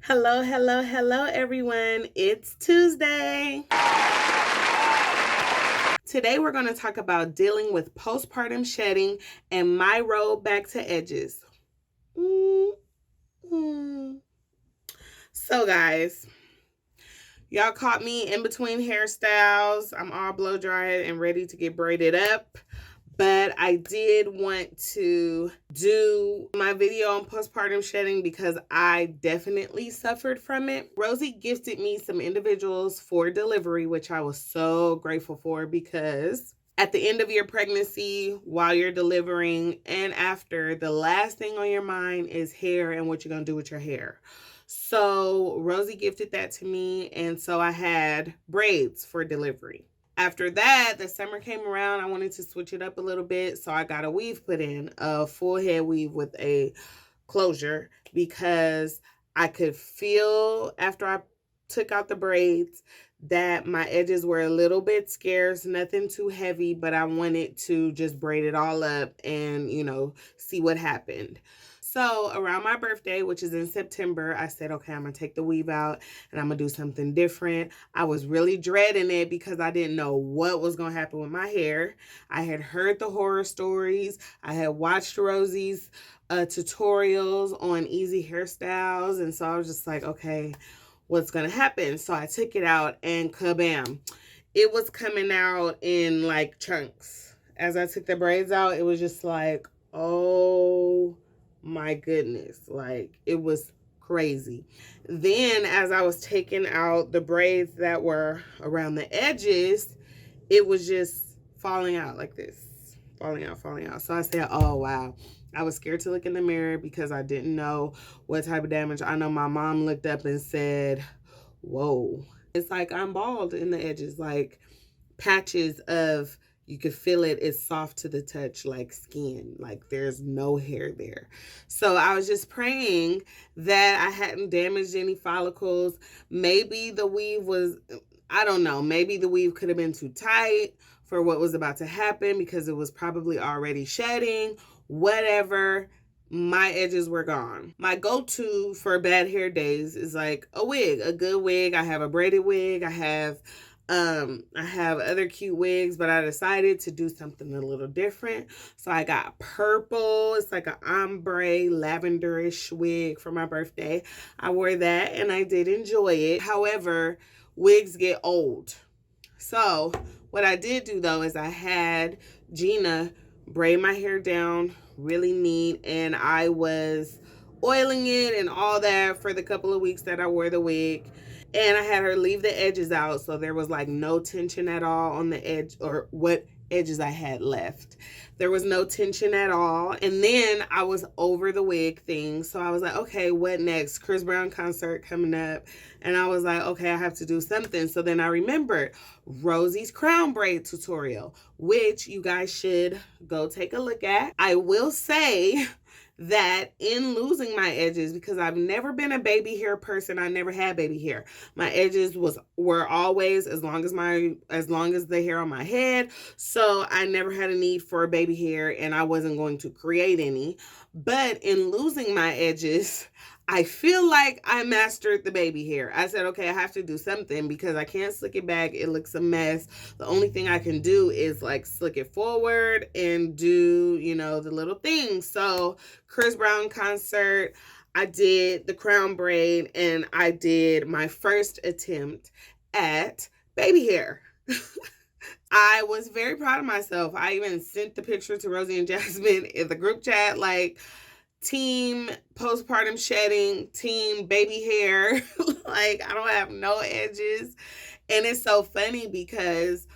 Hello, hello, hello, everyone. It's Tuesday. Today, we're going to talk about dealing with postpartum shedding and my road back to edges. So, guys, y'all caught me in between hairstyles. I'm all blow dried and ready to get braided up. But I did want to do my video on postpartum shedding because I definitely suffered from it. Rosie gifted me some individuals for delivery, which I was so grateful for because at the end of your pregnancy, while you're delivering, and after, the last thing on your mind is hair and what you're going to do with your hair. So Rosie gifted that to me, and so I had braids for delivery. After that, the summer came around. I wanted to switch it up a little bit, so I got a weave put in, a full head weave with a closure, because I could feel after I took out the braids that my edges were a little bit scarce, nothing too heavy, but I wanted to just braid it all up and, see what happened. So around my birthday, which is in September, I said, okay, I'm going to take the weave out and I'm going to do something different. I was really dreading it because I didn't know what was going to happen with my hair. I had heard the horror stories. I had watched Rosie's tutorials on easy hairstyles. And so I was just like, okay, what's going to happen? So I took it out and kabam, it was coming out in like chunks. As I took the braids out, it was just like, oh my goodness, like it was crazy. Then as I was taking out the braids that were around the edges, it was just falling out like this, falling out. So I said, oh wow. I was scared to look in the mirror because I didn't know what type of damage. I know my mom looked up and said, whoa, it's like I'm bald in the edges, like patches of, you could feel it, it's soft to the touch, like skin, like there's no hair there. So I was just praying that I hadn't damaged any follicles. Maybe the weave was, I don't know, maybe the weave could have been too tight for what was about to happen because it was probably already shedding, whatever. My edges were gone. My go-to for bad hair days is like a wig, a good wig. I have a braided wig. I have other cute wigs, but I decided to do something a little different. So I got purple. It's like an ombre lavenderish wig for my birthday. I wore that and I did enjoy it. However, wigs get old. So what I did do though is I had Gina braid my hair down really neat, and I was oiling it and all that for the couple of weeks that I wore the wig. And I had her leave the edges out, so there was like no tension at all on the edge, or what edges I had left. There was no tension at all. And then I was over the wig thing, so I was like, okay, what next? Chris Brown concert coming up, and I was like, okay, I have to do something. So then I remembered Rosie's crown braid tutorial, which you guys should go take a look at. I will say that in losing my edges, because I've never been a baby hair person, I never had baby hair. My edges were always as long as the hair on my head. So I never had a need for baby hair, and I wasn't going to create any. But in losing my edges, I feel like I mastered the baby hair. I said, okay, I have to do something because I can't slick it back. It looks a mess. The only thing I can do is like slick it forward and do, the little things. So Chris Brown concert, I did the crown braid, and I did my first attempt at baby hair. I was very proud of myself. I even sent the picture to Rosie and Jasmine in the group chat, like, team postpartum shedding, team baby hair. Like, I don't have no edges. And it's so funny because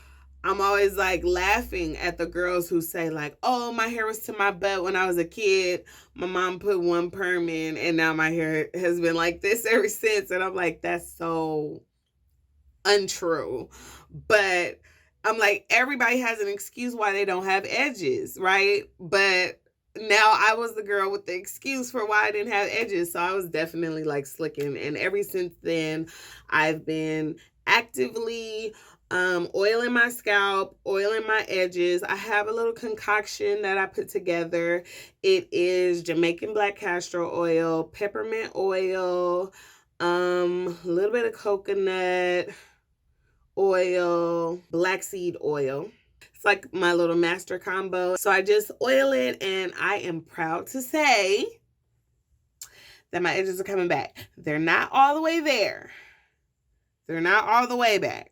I'm always like laughing at the girls who say like, oh, my hair was to my butt when I was a kid. My mom put one perm in and now my hair has been like this ever since. And I'm like, that's so untrue. But I'm like, everybody has an excuse why they don't have edges, right? But now I was the girl with the excuse for why I didn't have edges. So I was definitely like slicking. And ever since then, I've been actively oiling my scalp, oiling my edges. I have a little concoction that I put together. It is Jamaican black castor oil, peppermint oil, A little bit of coconut oil, black seed oil. It's like my little master combo. So I just oil it, and I am proud to say that my edges are coming back. They're not all the way there. They're not all the way back.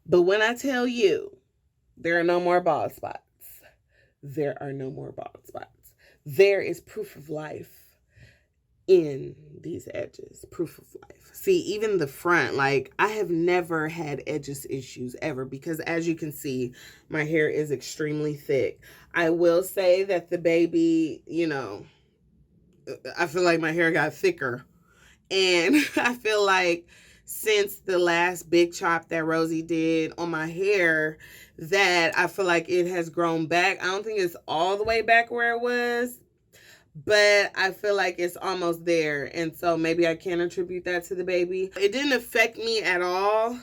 But when I tell you there are no more bald spots, there are no more bald spots. There is proof of life in these edges. Proof of life. See, even the front, like, I have never had edges issues ever, because as you can see, my hair is extremely thick. I will say that the baby, you know, I feel like my hair got thicker. And I feel like since the last big chop that Rosie did on my hair, that I feel like it has grown back. I don't think it's all the way back where it was, but I feel like it's almost there. And so maybe I can attribute that to the baby. It didn't affect me at all.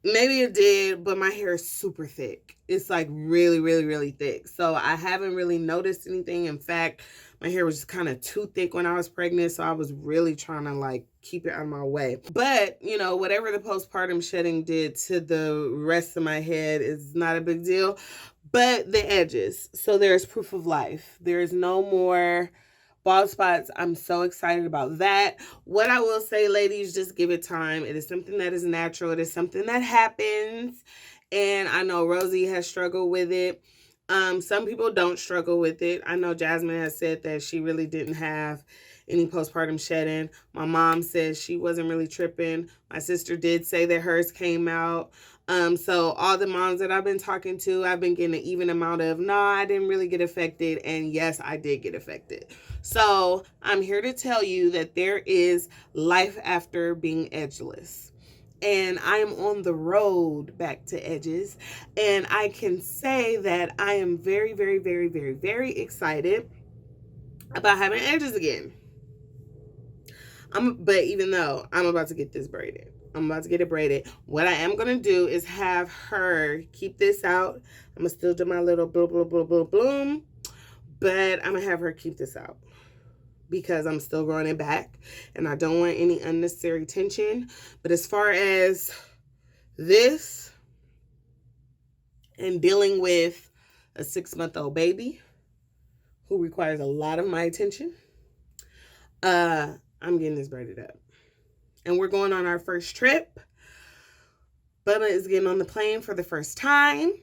Maybe it did, but my hair is super thick. It's like really, really, really thick. So I haven't really noticed anything. In fact, my hair was just kind of too thick when I was pregnant. So I was really trying to like keep it out of my way. But, you know, whatever the postpartum shedding did to the rest of my head is not a big deal. But the edges. So there's proof of life. There's no more bald spots. I'm so excited about that. What I will say, ladies, just give it time. It is something that is natural. It is something that happens. And I know Rosie has struggled with it. Some people don't struggle with it. I know Jasmine has said that she really didn't have any postpartum shedding. My mom says she wasn't really tripping. My sister did say that hers came out. So all the moms that I've been talking to, I've been getting an even amount of, no, I didn't really get affected. And yes, I did get affected. So I'm here to tell you that there is life after being edgeless. And I am on the road back to edges. And I can say that I am very, very, very, very, very excited about having edges again. But even though I'm about to get this braided, I'm about to get it braided, what I am going to do is have her keep this out. I'm going to still do my little bloom, bloom, bloom, bloom, bloom. But I'm going to have her keep this out because I'm still growing it back. And I don't want any unnecessary tension. But as far as this and dealing with a 6-month-old baby who requires a lot of my attention, I'm getting this braided up. And we're going on our first trip. Bubba is getting on the plane for the first time.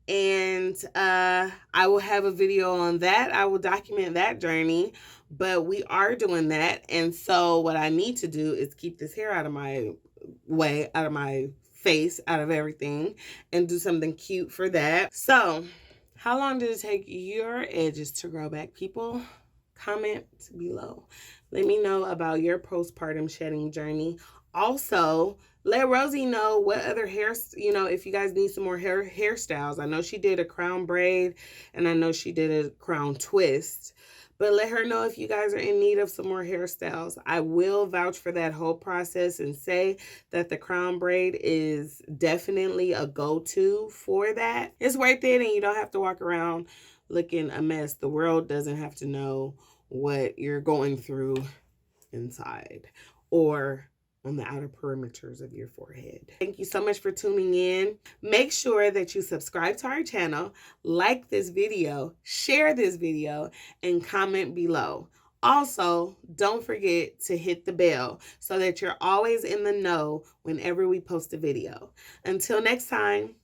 And I will have a video on that. I will document that journey. But we are doing that. And so what I need to do is keep this hair out of my way, out of my face, out of everything. And do something cute for that. So how long did it take your edges to grow back, people? Comment below. Let me know about your postpartum shedding journey. Also, let Rosie know what other hair, you know, if you guys need some more hairstyles. I know she did a crown braid and I know she did a crown twist. But let her know if you guys are in need of some more hairstyles. I will vouch for that whole process and say that the crown braid is definitely a go-to for that. It's worth it and you don't have to walk around looking a mess. The world doesn't have to know what you're going through inside or on the outer perimeters of your forehead. Thank you so much for tuning in. Make sure that you subscribe to our channel, like this video, share this video, and comment below. Also, don't forget to hit the bell so that you're always in the know whenever we post a video. Until next time.